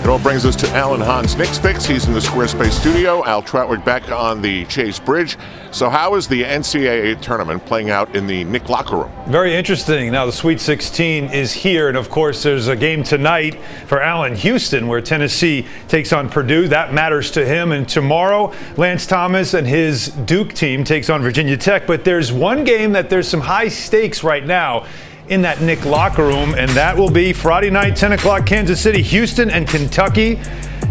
It all brings us to Al and Hahn's Knicks Fix. He's in the Squarespace studio. Al Troutwig back on the Chase Bridge. So how is the NCAA Tournament playing out in the Knick locker room? Very interesting. Now the Sweet 16 is here, and of course there's a game tonight for Al in Houston where Tennessee takes on Purdue. That matters to him. And tomorrow, Lance Thomas and his Duke team takes on Virginia Tech. But there's one game that there's some high stakes right now in that Knick locker room, and that will be Friday night, 10 o'clock, Kansas City, Houston, and Kentucky.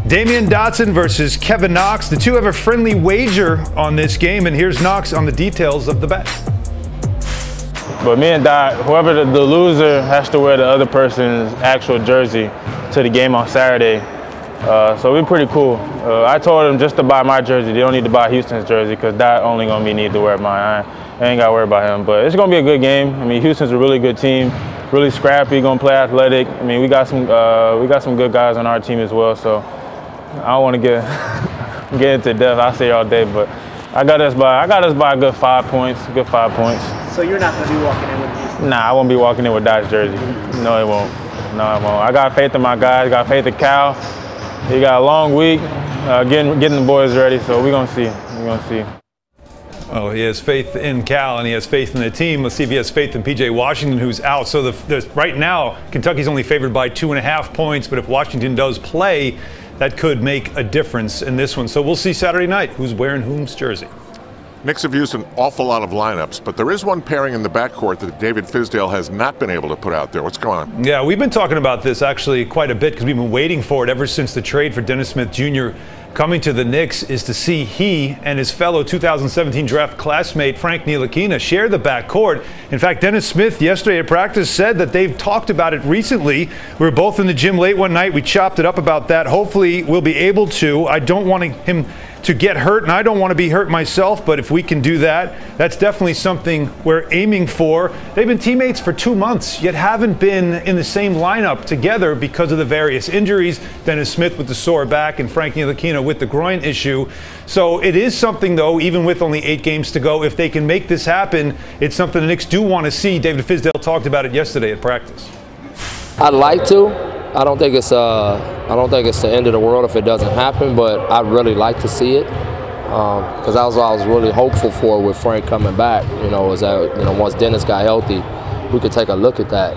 Damyean Dotson versus Kevin Knox. The two have a friendly wager on this game, and here's Knox on the details of the bet. But me and Dot, whoever the loser has to wear the other person's actual jersey to the game on Saturday. So we're pretty cool. I told him just to buy my jersey. They don't need to buy Houston's jersey because Dot only gonna be need to wear mine. I ain't got to worry about him, but it's going to be a good game. I mean, Houston's a really good team, really scrappy, going to play athletic. I mean, we got some good guys on our team as well, so I don't want to get into depth. I'll say all day, but I got us by a good 5 points, So you're not going to be walking in with Houston? Nah, I won't be walking in with Dot's jersey. No, it won't. No, I won't. I got faith in my guys, got faith in Cal. He got a long week getting the boys ready, so we're going to see. We're going to see. Oh, he has faith in Cal, and he has faith in the team. Let's see if he has faith in P.J. Washington, who's out. So right now, Kentucky's only favored by 2.5 points, but if Washington does play, that could make a difference in this one. So we'll see Saturday night who's wearing whom's jersey. Knicks have used an awful lot of lineups, but there is one pairing in the backcourt that David Fizdale has not been able to put out there. What's going on? Yeah, we've been talking about this actually quite a bit because we've been waiting for it ever since the trade for Dennis Smith Jr. coming to the Knicks, is to see he and his fellow 2017 draft classmate Frank Ntilikina share the backcourt. In fact, Dennis Smith yesterday at practice said that they've talked about it recently. We were both in the gym late one night. We chopped it up about that. Hopefully we'll be able to. I don't want him to get hurt, and I don't want to be hurt myself, but if we can do that, that's definitely something we're aiming for. They've been teammates for 2 months, yet haven't been in the same lineup together because of the various injuries. Dennis Smith with the sore back and Frank Ntilikina with the groin issue. So it is something, though, even with only 8 games to go, if they can make this happen, it's something the Knicks do want to see. David Fizdale talked about it yesterday at practice. I'd like to. I don't think it's the end of the world if it doesn't happen, but I'd really like to see it because that was what I was really hopeful for with Frank coming back. You know, was that once Dennis got healthy, we could take a look at that.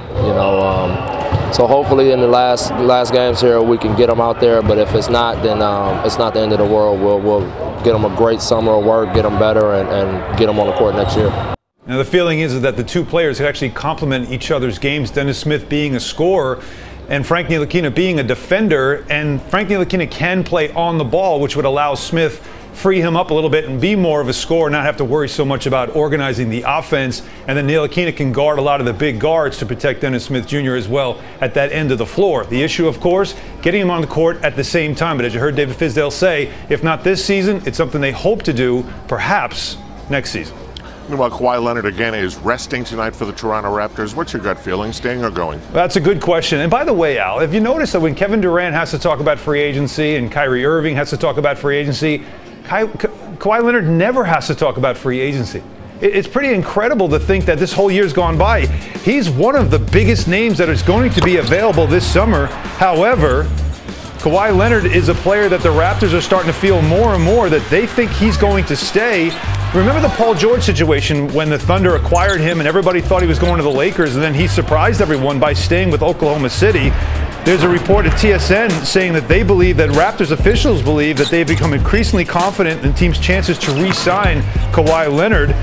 So hopefully in the last games here we can get them out there. But if it's not, then it's not the end of the world. We'll get them a great summer of work, get them better, and get them on the court next year. Now the feeling is that the two players could actually complement each other's games. Dennis Smith being a scorer, and Frank Ntilikina being a defender, and Frank Ntilikina can play on the ball, which would allow Smith free him up a little bit and be more of a scorer, not have to worry so much about organizing the offense. And then Ntilikina can guard a lot of the big guards to protect Dennis Smith Jr. as well at that end of the floor. The issue, of course, getting him on the court at the same time. But as you heard David Fizdale say, if not this season, it's something they hope to do perhaps next season. Meanwhile, Kawhi Leonard again is resting tonight for the Toronto Raptors. What's your gut feeling, staying or going? That's a good question. And by the way, Al, have you noticed that when Kevin Durant has to talk about free agency and Kyrie Irving has to talk about free agency, Kawhi Leonard never has to talk about free agency? It's pretty incredible to think that this whole year's gone by. He's one of the biggest names that is going to be available this summer. However, Kawhi Leonard is a player that the Raptors are starting to feel more and more that they think he's going to stay. Remember the Paul George situation when the Thunder acquired him and everybody thought he was going to the Lakers, and then he surprised everyone by staying with Oklahoma City. There's a report at TSN saying that they believe that Raptors officials believe that they've become increasingly confident in the team's chances to re-sign Kawhi Leonard.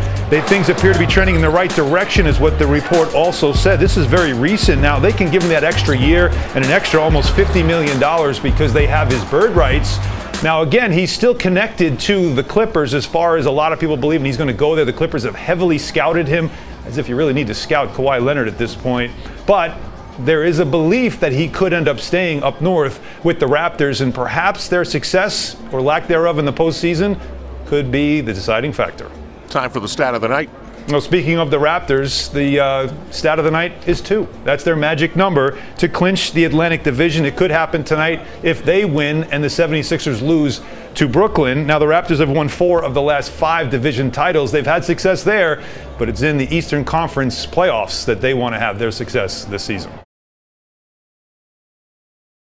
Things appear to be trending in the right direction is what the report also said. This is very recent. Now they can give him that extra year and an extra almost $50 million because they have his bird rights. Now, again, he's still connected to the Clippers as far as a lot of people believe, and he's going to go there. The Clippers have heavily scouted him, as if you really need to scout Kawhi Leonard at this point. But there is a belief that he could end up staying up north with the Raptors, and perhaps their success or lack thereof in the postseason could be the deciding factor. Time for the stat of the night. Well, speaking of the Raptors, the stat of the night is 2. That's their magic number to clinch the Atlantic Division. It could happen tonight if they win and the 76ers lose to Brooklyn. Now, the Raptors have won 4 of the last 5 division titles. They've had success there, but it's in the Eastern Conference playoffs that they want to have their success this season.